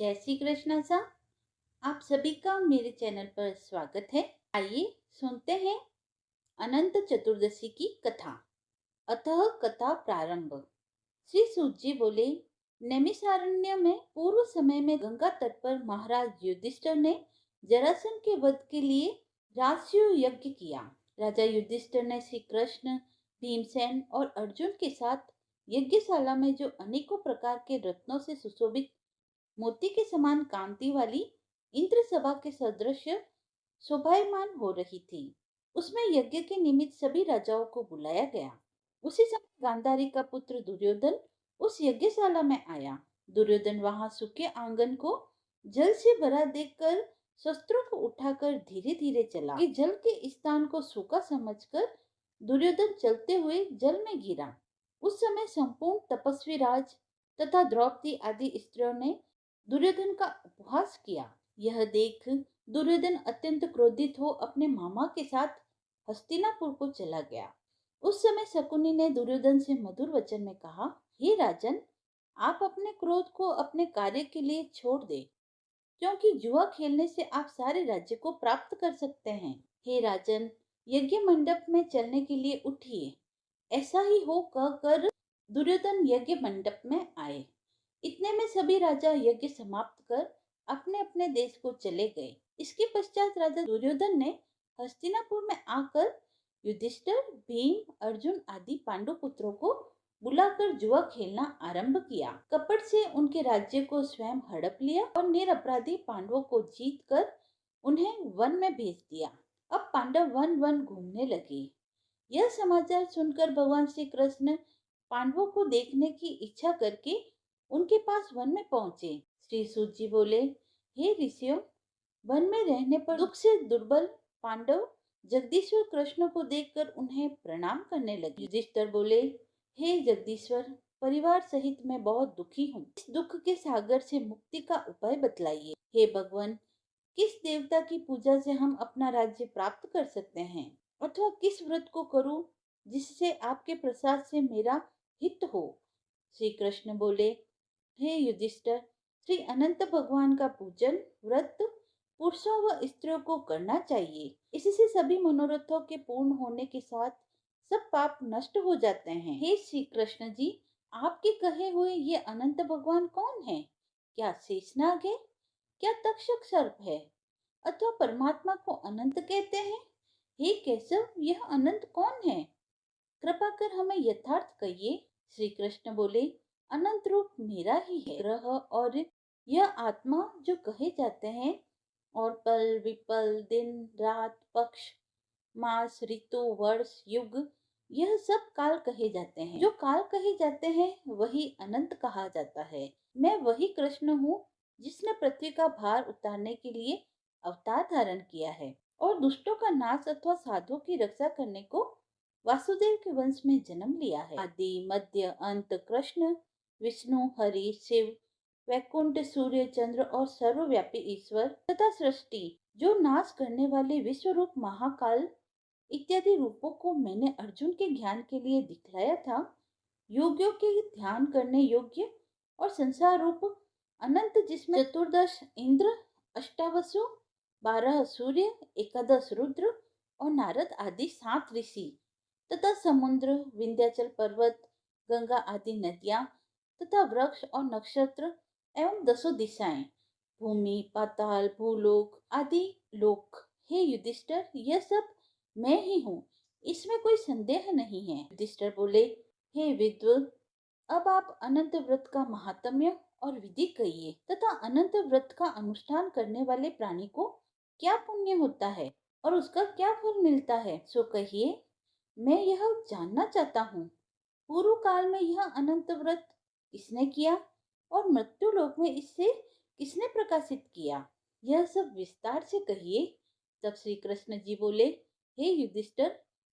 जय श्री कृष्ण सा। आप सभी का मेरे चैनल पर स्वागत है। आइए सुनते हैं अनंत चतुर्दशी की कथा। अतः कथा प्रारंभ। श्री सूत जी बोले, नैमिषारण्य में पूर्व समय में गंगा तट पर महाराज युधिष्ठिर ने जरासंध के वध के लिए राजसूय यज्ञ किया। राजा युधिष्ठिर ने श्री कृष्ण, भीमसेन और अर्जुन के साथ यज्ञशाला में जो अनेकों प्रकार के रत्नों से सुशोभित मोती के समान कांति वाली इंद्र सभा के सदृश शोभायमान हो रही थी, उसमें यज्ञ के निमित्त सभी राजाओं को बुलाया गया। उसी समय गांधारी का पुत्र दुर्योधन उस यज्ञशाला में आया। दुर्योधन वहां सूखे आंगन को जल से भरा देखकर शस्त्रों को उठाकर धीरे धीरे चला कि जल के स्थान को सूखा समझकर दुर्योधन चलते हुए जल में गिरा। उस समय संपूर्ण तपस्वी राज तथा द्रौपदी आदि स्त्रियों ने दुर्योधन का उपहास किया। यह देख दुर्योधन अत्यंत क्रोधित हो अपने मामा के साथ हस्तिनापुर को चला गया। उस समय शकुनी ने दुर्योधन से मधुर वचन में कहा, हे राजन, आप अपने क्रोध को अपने कार्य के लिए छोड़ दे, क्योंकि जुआ खेलने से आप सारे राज्य को प्राप्त कर सकते हैं। हे राजन, यज्ञ मंडप में चलने के लिए उठिए। ऐसा ही हो कहकर दुर्योधन यज्ञ मंडप में आए। इतने में सभी राजा यज्ञ समाप्त कर अपने अपने देश को चले गए। इसके पश्चात राजा दुर्योधन ने हस्तिनापुर में आकर युधिष्ठिर, भीम, अर्जुन आदि पांडु पुत्रों को बुलाकर जुआ खेलना आरंभ किया। कपट से उनके राज्य को स्वयं हड़प लिया और निरपराधी पांडवों को जीत कर उन्हें वन में भेज दिया। अब पांडव वन वन घूमने लगे। यह समाचार सुनकर भगवान श्री कृष्ण पांडवों को देखने की इच्छा करके उनके पास वन में पहुंचे। श्री सूत जी बोले, हे ऋषियों, वन में रहने पर दुख से दुर्बल पांडव जगदीश्वर कृष्ण को देखकर उन्हें प्रणाम करने लगे। युधिष्ठिर बोले, हे जगदीश्वर, परिवार सहित मैं बहुत दुखी हूँ। इस दुख के सागर से मुक्ति का उपाय बतलाइए। हे भगवान, किस देवता की पूजा से हम अपना राज्य प्राप्त कर सकते हैं, अथवा किस व्रत को करूं जिससे आपके प्रसाद से मेरा हित हो। श्री कृष्ण बोले, हे युधिष्ठिर, श्री अनंत भगवान का पूजन व्रत पुरुषों व स्त्रियों को करना चाहिए। इससे सभी मनोरथों के पूर्ण होने के साथ सब पाप नष्ट हो जाते हैं। हे श्री कृष्ण जी, आपके कहे हुए ये अनंत भगवान कौन है? क्या शेषनाग है? क्या तक्षक सर्प है? अथवा परमात्मा को अनंत कहते हैं? हे केशव, यह अनंत कौन है? कृपा कर हमें यथार्थ कहिए। श्री कृष्ण बोले, अनंत रूप मेरा ही है। ग्रह और यह आत्मा जो कहे जाते हैं, और पल विपल, दिन रात, पक्ष, मास, ऋतु, वर्ष, युग, यह सब काल कहे जाते हैं। जो काल कहे जाते हैं वही अनंत कहा जाता है। मैं वही कृष्ण हूँ जिसने पृथ्वी का भार उतारने के लिए अवतार धारण किया है और दुष्टों का नाश अथवा साधुओं की रक्षा करने को वासुदेव के वंश में जन्म लिया है। आदि मध्य अंत कृष्ण, विष्णु, हरि, शिव, वैकुंठ, सूर्य, चंद्र और सर्वव्यापी ईश्वर तथा सृष्टि जो नाश करने वाले विश्व रूप महाकाल इत्यादि रूपों को मैंने अर्जुन के ज्ञान के लिए दिखलाया था। योगियों के ध्यान करने योग्य और संसार रूप अनंत, जिसमें चतुर्दश इंद्र, अष्टावसु, 12 सूर्य, 11 रुद्र और नारद आदि 7 ऋषि तथा समुद्र, विंध्याचल पर्वत, गंगा आदि नदियां तथा वृक्ष और नक्षत्र एवं 10 दिशाएं, भूमि, पाताल, भूलोक आदि लोक। हे युधिष्ठिर, यह सब मैं ही हूँ, इसमें कोई संदेह नहीं है। युधिष्ठिर बोले, हे विद्व, अब आप अनंत व्रत का महात्म्य और विधि कहिए तथा अनंत व्रत का अनुष्ठान करने वाले प्राणी को क्या पुण्य होता है और उसका क्या फल मिलता है, सो कहिए। मैं यह जानना चाहता हूँ, पूर्व काल में यह अनंत व्रत किसने किया और मृत्यु लोक में इससे किसने प्रकाशित किया, यह सब विस्तार से कहिए। तब श्री कृष्ण जी बोले, हे युधिष्ठिर,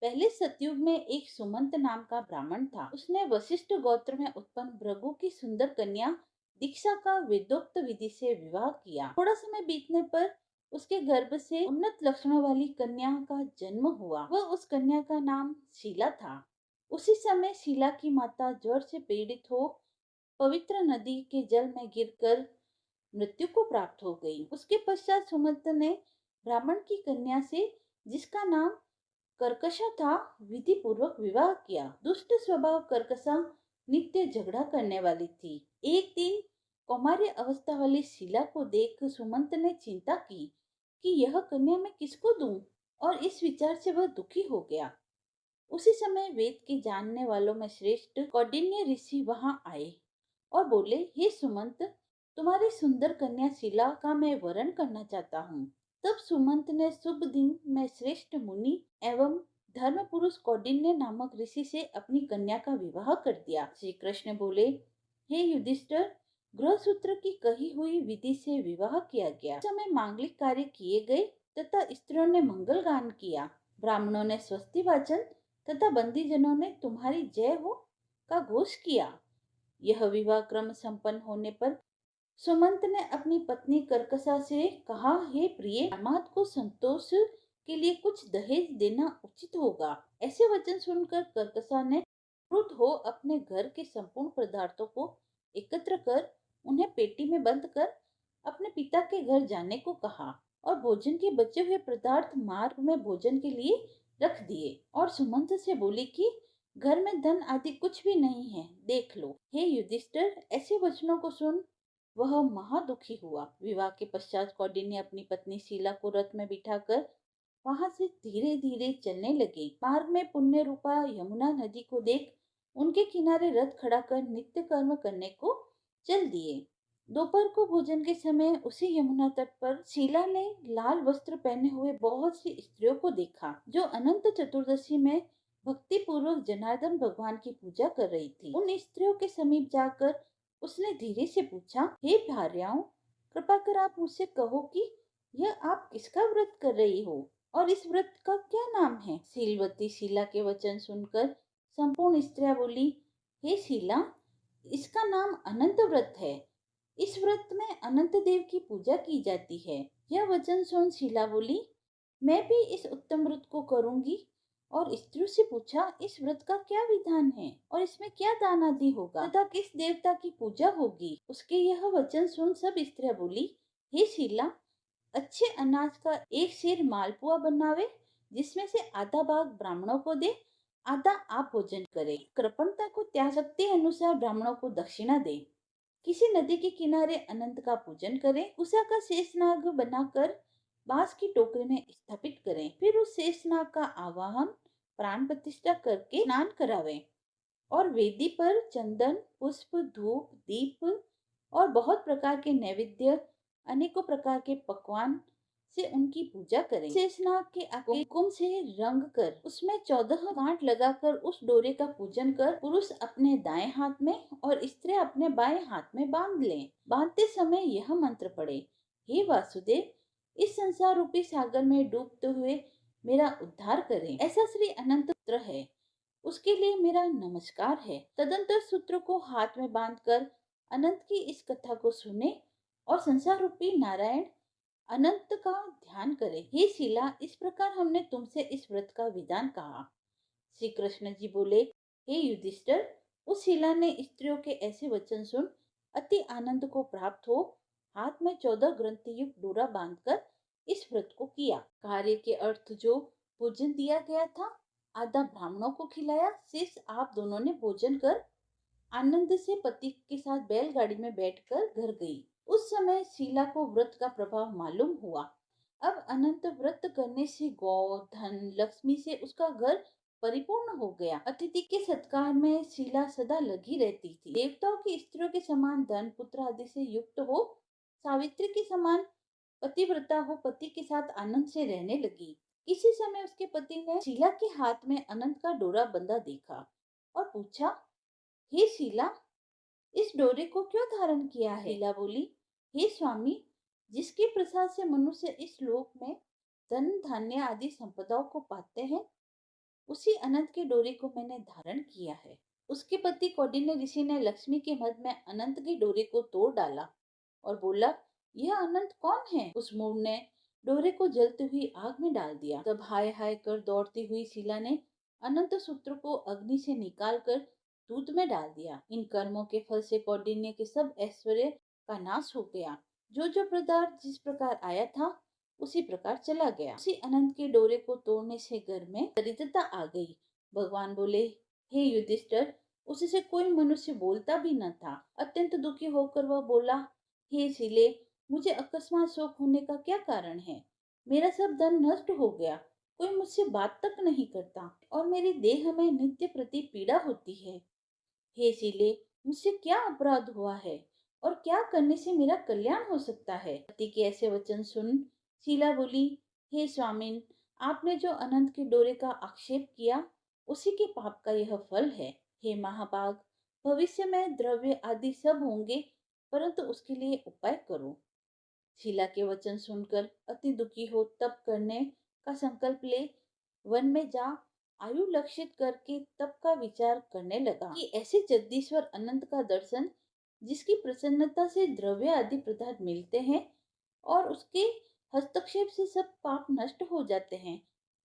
पहले सतयुग में एक सुमंत नाम का ब्राह्मण था। उसने वशिष्ठ गोत्र में उत्पन्न भृगु की सुंदर कन्या दीक्षा का वेदोक्त विधि से विवाह किया। थोड़ा समय बीतने पर उसके गर्भ से उन्नत लक्षणों वाली कन्या का जन्म हुआ। वह उस कन्या का नाम शीला था। उसी समय शीला की माता ज्वर से पीड़ित हो पवित्र नदी के जल में गिरकर मृत्यु को प्राप्त हो गई। उसके पश्चात सुमंत ने ब्राह्मण की कन्या से, जिसका नाम कर्कशा था, विधि पूर्वक विवाह किया। दुष्ट स्वभाव कर्कशा नित्य झगड़ा करने वाली थी। एक दिन कौमार्य अवस्था वाली शीला को देख सुमंत ने चिंता की कि यह कन्या मैं किसको दूं, और इस विचार से वह दुखी हो गया। उसी समय वेद के जानने वालों में श्रेष्ठ कौंडिन्य ऋषि वहां आए और बोले, हे सुमंत, तुम्हारी सुंदर कन्या शीला का मैं वरण करना चाहता हूँ। तब सुमंत ने शुभ दिन में श्रेष्ठ मुनि एवं धर्म पुरुष कौंडिन्य नामक ऋषि से अपनी कन्या का विवाह कर दिया। श्री कृष्ण बोले, हे युधिष्ठिर, गृह सूत्र की कही हुई विधि से विवाह किया गया। उस समय मांगलिक कार्य किए गए तथा स्त्रियों ने मंगल गान किया। ब्राह्मणों ने स्वस्ति वाचन तथा बंदीजनों ने तुम्हारी जय हो का घोष किया। यह विवाह क्रम संपन्न होने पर सुमंत ने अपनी पत्नी कर्कशा से कहा, हे प्रिय, दामाद को संतोष के लिए कुछ दहेज देना उचित होगा। ऐसे वचन सुनकर कर्कशा ने क्रुद्ध हो अपने घर के संपूर्ण पदार्थों को एकत्र कर उन्हें पेटी में बंद कर अपने पिता के घर जाने को कहा और भोजन के बचे हुए पदार्थ मार्ग में भोजन के लिए रख दिए और सुमंत से बोली कि घर में धन आदि कुछ भी नहीं है, देख लो। हे युधिष्ठिर, ऐसे वचनों को सुन वह महादुखी हुआ। विवाह के पश्चात कौंडिन्य अपनी पत्नी शीला को रथ में बिठाकर वहां से धीरे धीरे चलने लगे। मार्ग में पुण्य रूपा यमुना नदी को देख उनके किनारे रथ खड़ा कर नित्य कर्म करने को चल दिए। दोपहर को भोजन के समय उसी यमुना तट पर शीला ने लाल वस्त्र पहने हुए बहुत सी स्त्रियों को देखा, जो अनंत चतुर्दशी में भक्ति पूर्वक जनार्दन भगवान की पूजा कर रही थी। उन स्त्रियों के समीप जाकर उसने धीरे से पूछा, हे भार्याओं, कृपा कर आप मुझसे कहो कि यह आप किसका व्रत कर रही हो और इस व्रत का क्या नाम है। शीलवती शीला के वचन सुनकर संपूर्ण स्त्रियां बोली, हे शीला, इसका नाम अनंत व्रत है। इस व्रत में अनंत देव की पूजा की जाती है। यह वचन सुन शीला बोली, मैं भी इस उत्तम व्रत को करूंगी। और स्त्रियों से पूछा, इस व्रत का क्या विधान है और इसमें क्या दान आदि होगा तथा किस देवता की पूजा होगी। उसके यह वचन सुन सब स्त्रियां बोली, हे शीला, अच्छे अनाज का एक सेर मालपुआ बनावे, जिसमें से आधा भाग ब्राह्मणों को दे, आधा आप भोजन करे। कृपणता को त्याग शक्ति अनुसार ब्राह्मणों को दक्षिणा दे। किसी नदी के किनारे अनंत का पूजन करें। कुशा का शेषनाग बनाकर बांस की टोकरी में स्थापित करें। फिर उस शेषनाग का आवाहन प्राण प्रतिष्ठा करके स्नान करावें और वेदी पर चंदन, पुष्प, धूप, दीप और बहुत प्रकार के नैवेद्य, अनेकों प्रकार के पकवान से उनकी पूजा करें। शेषनाग के आगे कुमकुम से रंग कर उसमें 14 गांठ लगाकर उस डोरे का पूजन कर पुरुष अपने दाएं हाथ में और स्त्री अपने बाएं हाथ में बांध लें। बांधते समय यह मंत्र पढ़े, हे वासुदेव, इस संसार रूपी सागर में डूबते हुए मेरा उद्धार करें। ऐसा श्री अनंत सूत्र है, उसके लिए मेरा नमस्कार है। तदंतर सूत्र को हाथ में बांधकर अनंत की इस कथा को सुने और संसार रूपी नारायण अनंत का ध्यान करें। हे शीला, इस प्रकार हमने तुमसे इस व्रत का विधान कहा। श्री कृष्ण जी बोले, हे युधिष्ठिर, उस शीला ने स्त्रियों के ऐसे वचन सुन अति आनंद को प्राप्त हो हाथ में 14 ग्रंथि युक्त डोरा बांधकर इस व्रत को किया। कार्य के अर्थ जो भोजन दिया गया था, आधा ब्राह्मणों को खिलाया, शेष आप दोनों ने भोजन कर आनंद से पति के साथ बैलगाड़ी में बैठकर घर गई। उस समय शीला को व्रत का प्रभाव मालूम हुआ। अब अनंत व्रत करने से गौ, धन, लक्ष्मी से उसका घर परिपूर्ण हो गया। अतिथि के सत्कार में शीला सदा लगी रहती थी। देवताओं की स्त्रियों के समान धन, पुत्र आदि से युक्त हो, सावित्री के समान पतिव्रता हो, पति के साथ आनंद से रहने लगी। किसी समय उसके पति ने शीला के हाथ में अनंत का डोरा बंधा देखा और पूछा, हे शीला, इस डोरे को क्यों धारण किया है। शीला बोली, हे स्वामी, जिसके प्रसाद से मनुष्य इस लोक में धन, धान्य आदि संपदाओं को पाते हैं, उसी अनंत के डोरे को मैंने धारण किया है। उसके पति कौंडिन्य ऋषि ने लक्ष्मी के मद में अनंत के डोरे को तोड़ डाला और बोला, यह अनंत कौन है। उस मूढ़ ने डोरे को जलती हुई आग में डाल दिया। तब हाय हाय कर दौड़ती हुई शीला ने अनंत सूत्र को अग्नि से निकालकर दूध में डाल दिया। इन कर्मों के फल से कौंडिन्य के सब ऐश्वर्य का नाश हो गया। जो जो पदार्थ जिस प्रकार आया था उसी प्रकार चला गया। उसी अनंत के डोरे को तोड़ने से घर में दरिद्रता आ गई। भगवान बोले, हे युधिष्ठिर, उससे कोई मनुष्य बोलता भी न था। अत्यंत दुखी होकर वह बोला, हे शीले, मुझे अकस्मात शोक होने का क्या कारण है? मेरा सब धन नष्ट हो गया, कोई मुझसे बात तक नहीं करता और मेरी देह में नित्य प्रति पीड़ा होती है। हे शीले, मुझसे क्या अपराध हुआ है और क्या करने से मेरा कल्याण हो सकता है? पति के ऐसे वचन सुन शीला बोली, हे स्वामिन, आपने जो अनंत के डोरे का आक्षेप किया उसी के पाप का यह फल है। हे महाभाग, भविष्य में द्रव्य आदि सब होंगे, परंतु उसके लिए उपाय करो। शीला के वचन सुनकर अति दुखी हो तप करने का संकल्प ले वन में जा आयु लक्षित करके तप का विचार करने लगा कि ऐसे जगदीश्वर अनंत का दर्शन जिसकी प्रसन्नता से द्रव्य आदि पदार्थ मिलते हैं और उसके हस्तक्षेप से सब पाप नष्ट हो जाते हैं,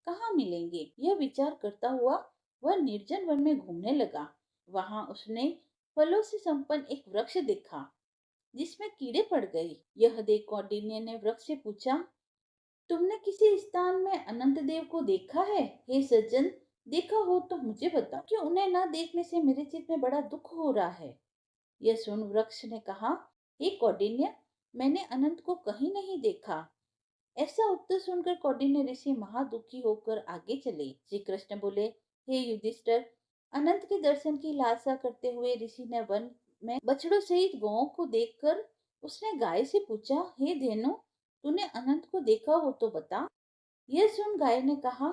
कहाँ मिलेंगे? यह विचार करता हुआ वह निर्जन वन में घूमने लगा। वहां उसने फलों से संपन्न एक वृक्ष देखा जिसमें कीड़े पड़ गए। यह देख कौंडिन्य ने वृक्ष से पूछा, तुमने किसी स्थान में अनंत देव को देखा है? हे सज्जन, देखा हो तो मुझे बताओ, कि उन्हें न देखने से मेरे चित्त में बड़ा दुख हो रहा है। यह सुन वृक्ष ने कहा, हे कौंडिन्य, मैंने अनंत को कहीं नहीं देखा। ऐसा उत्तर सुनकर कौंडिन्य ऋषि महादुखी होकर आगे चले। श्री कृष्ण बोले, हे युधिष्ठिर, अनंत के दर्शन की लालसा करते हुए ऋषि ने वन में बछड़ों सहित गौओं को देखकर उसने गाय से पूछा, हे धेनु, तूने अनंत को देखा हो तो बता। यह सुन गाय ने कहा,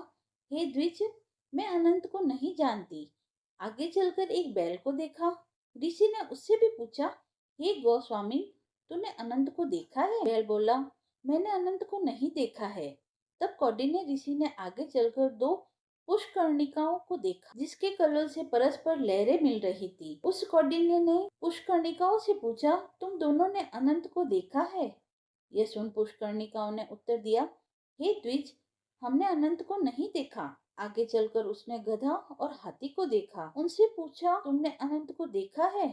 हे द्विज, मैं अनंत को नहीं जानती। आगे चलकर एक बैल को देखा। ऋषि ने उससे भी पूछा, हे गोस्वामी, तूने अनंत को देखा है? बैल बोला, मैंने अनंत को नहीं देखा है। तब कौंडिन्य ऋषि ने आगे चलकर दो पुष्करणिकाओं को देखा जिसके कलर से परस्पर लहरें मिल रही थी। उस कौंडिन्य ने पुष्करणिकाओं से पूछा, तुम दोनों ने अनंत को देखा है? यह सुन पुष्करणिकाओं ने उत्तर दिया, हे द्विज, हमने अनंत को नहीं देखा। आगे चलकर उसने गधा और हाथी को देखा। उनसे पूछा, तुमने अनंत को देखा है?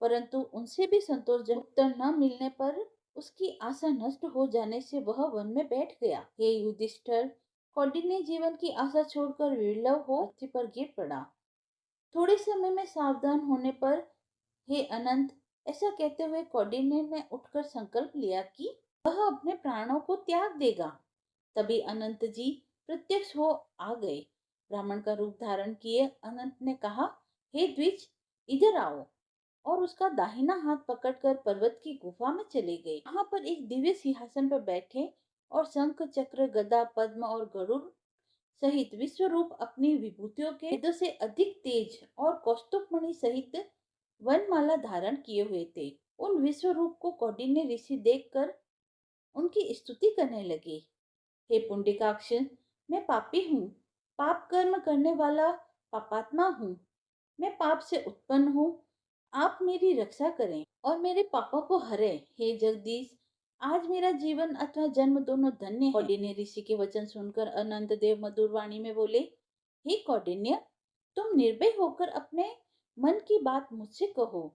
परंतु उनसे भी संतोषजनक उत्तर न मिलने पर उसकी आशा नष्ट हो जाने से वह वन में बैठ गया। हे युधिष्ठिर, कौंडिन्य जीवन की आशा छोड़कर विर्लव हो पृथ्वी पर गिर पड़ा। थोड़े समय में सावधान होने पर, हे अनंत, ऐसा कहते हुए कौंडिन्य ने उठकर संकल्प लिया कि वह अपने प्राणों को त्याग देगा। तभी अनंत जी प्रत्यक्ष हो आ गए। ब्राह्मण का रूप धारण किए अनंत ने कहा, हे द्विज, इधर आओ, और उसका दाहिना हाथ पकड़कर पर्वत की गुफा में चले गए। वहां पर एक दिव्य सिंहासन पर बैठे और शंख, चक्र, गदा, पद्म और गरुड़ सहित विश्व रूप अपनी विभूतियों के वेदों से अधिक तेज और कौस्तुभमणि सहित वनमाला धारण किए हुए थे। उन विश्व रूप को कौंडिन्य ऋषि देखकर उनकी स्तुति करने लगे। हे पुंडरीकाक्ष, मैं पापी हूँ, पाप कर्म करने वाला पापात्मा हूँ। मैं पाप से उत्पन्न हूँ, आप मेरी रक्षा करें और मेरे पापों को हरें। हे जगदीश, आज मेरा जीवन अथवा जन्म दोनों धन्य है। कौंडिन्य ऋषि के वचन सुनकर अनंत देव मधुर वाणी में बोले, हे कौंडिन्य, तुम निर्भय होकर अपने मन की बात मुझसे कहो।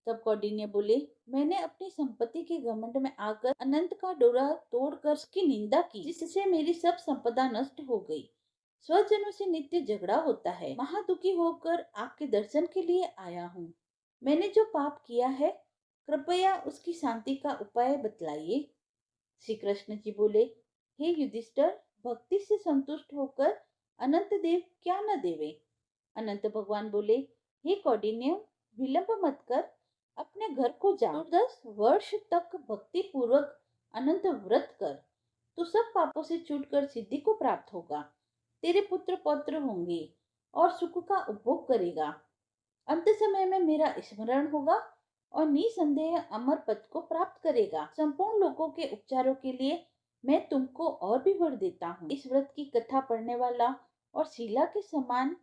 तब कौंडिन्य बोले, मैंने अपनी संपत्ति के घमंड में आकर अनंत का डोरा तोड़कर उसकी निंदा की, जिससे मेरी सब संपदा नष्ट हो गई। स्वजनों से नित्य झगड़ा होता है। महादुखी होकर आपके दर्शन के लिए आया हूँ। मैंने जो पाप किया है, कृपया उसकी शांति का उपाय बतलाइए। श्री कृष्ण जी बोले, हे युधिष्ठिर, भक्ति से संतुष्ट होकर अनंत देव क्या न देवे। अनंत भगवान बोले, हे कौंडिन्य, विलंब मत कर, अपने घर को जा। 10 वर्ष तक भक्ति पूर्वक अनंत व्रत कर, तो सब पापों से छूटकर सिद्धि को प्राप्त होगा। तेरे पुत्र पौत्र होंगे और सुख का उपभोग करेगा। अंत समय में मेरा स्मरण होगा और निसंदेह अमर पद को प्राप्त करेगा। संपूर्ण लोगों के उपचारों के लिए मैं तुमको और भी वर देता हूँ। इस व्रत की कथा पढ़ने वाला और शीला के समान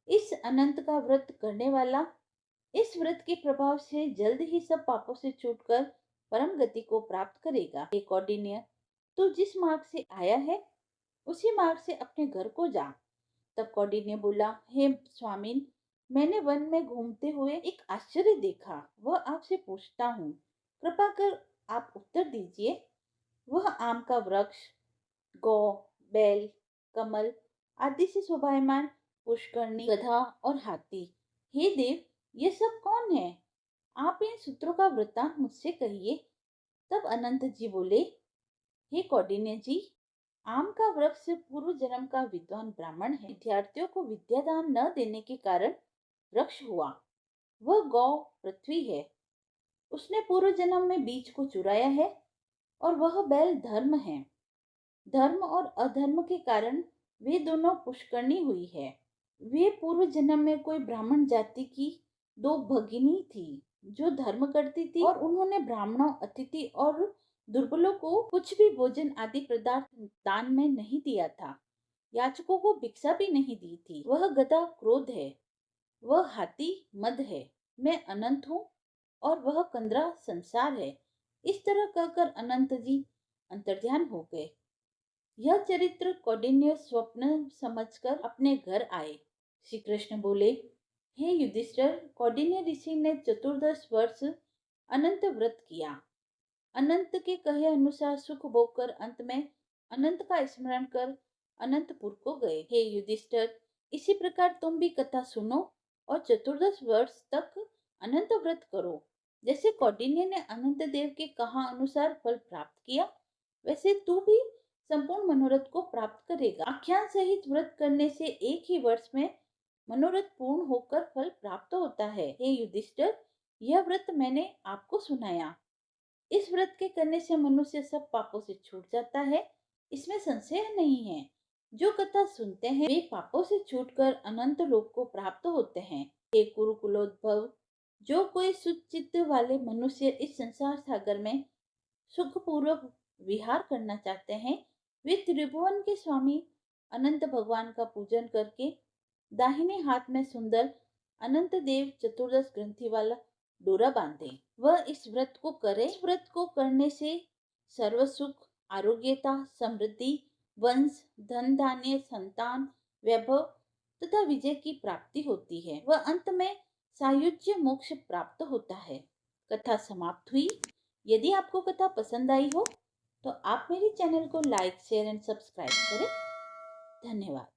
इस अनंत का व्रत करने वाला इस व्रत के प्रभाव से जल्द ही सब पापों से छूटकर परम गति को प्राप्त करेगा। हे कौंडिन्य, तू जिस मार्ग से आया है उसी मार्ग से अपने घर को जा। तब कौंडिन्य बोला, हे स्वामिन, मैंने वन में घूमते हुए एक आश्चर्य देखा, वह आपसे पूछता हूँ। कृपा कर आप उत्तर उत्तर दीजिए। वह आम का वृक्ष, गौ, बैल, कमल आदि से शोभायमान पुष्करणी, गधा और हाथी। हे देव, ये सब कौन है? आप इन सूत्रों का वृत्तांत मुझसे कहिए। तब अनंत जी बोले, हे कौंडिन्य जी, आम का वृक्ष पूर्व जन्म का विद्वान ब्राह्मण है। विद्यार्थियों को विद्यादान न देने के कारण वृक्ष हुआ। वह गौ पृथ्वी है, उसने पूर्व जन्म में बीज को चुराया है। और वह बैल धर्म है, धर्म और अधर्म के कारण वे दोनों पुष्करणी हुई है। वे पूर्व जन्म में कोई ब्राह्मण जाति की दो भगिनी थी जो धर्म करती थी, और उन्होंने ब्राह्मणों, अतिथि और दुर्बलों को कुछ भी भोजन आदि पदार्थ दान में नहीं दिया था। याचकों को भिक्षा भी नहीं दी थी। वह गधा क्रोध है, वह हाथी मद है, मैं अनंत हूँ और वह कंदरा संसार है। इस तरह कहकर अनंत जी अंतर्ध्यान हो गए। यह चरित्र कौंडिन्य स्वप्न समझकर अपने घर आए। श्री कृष्ण बोले, हे युधिष्ठिर, कौंडिन्य ऋषि ने 14 वर्ष अनंत व्रत किया। अनंत के कहे अनुसार सुख भोगकर अंत में अनंत का स्मरण कर अनंतपुर को गए। हे युधिष्ठिर, इसी प्रकार तुम भी कथा सुनो और 14 वर्ष तक अनंत व्रत करो। जैसे कौंडिन्य ने अनंत देव के कहा अनुसार फल प्राप्त किया, वैसे तू भी संपूर्ण मनोरथ को प्राप्त करेगा। आख्यान सहित व्रत करने से एक ही वर्ष में मनोरथ पूर्ण होकर फल प्राप्त होता है। हे युधिष्ठिर, यह व्रत मैंने आपको सुनाया। इस व्रत के करने से मनुष्य सब पापों से छूट जाता है, इसमें संशय नहीं है। जो कथा सुनते हैं वे पापों से छूटकर अनंत लोक को प्राप्त होते हैं। हे कुरुकुलोद्भव, जो कोई सुचित्त वाले मनुष्य इस संसार सागर में सुखपूर्वक विहार करना चाहते हैं, वे त्रिभुवन के स्वामी अनंत भगवान का पूजन करके दाहिने हाथ में सुंदर अनंत देव 14 ग्रंथि वाला डोरा बांधे। वह इस व्रत को करे। इस व्रत को करने से सर्व सुख, आरोग्यता, समृद्धि, वंश, धन धान्य, संतान, वैभव तथा विजय की प्राप्ति होती है। वह अंत में सायुज्य मोक्ष प्राप्त होता है। कथा समाप्त हुई। यदि आपको कथा पसंद आई हो तो आप मेरे चैनल को लाइक, शेयर एंड सब्सक्राइब करें। धन्यवाद।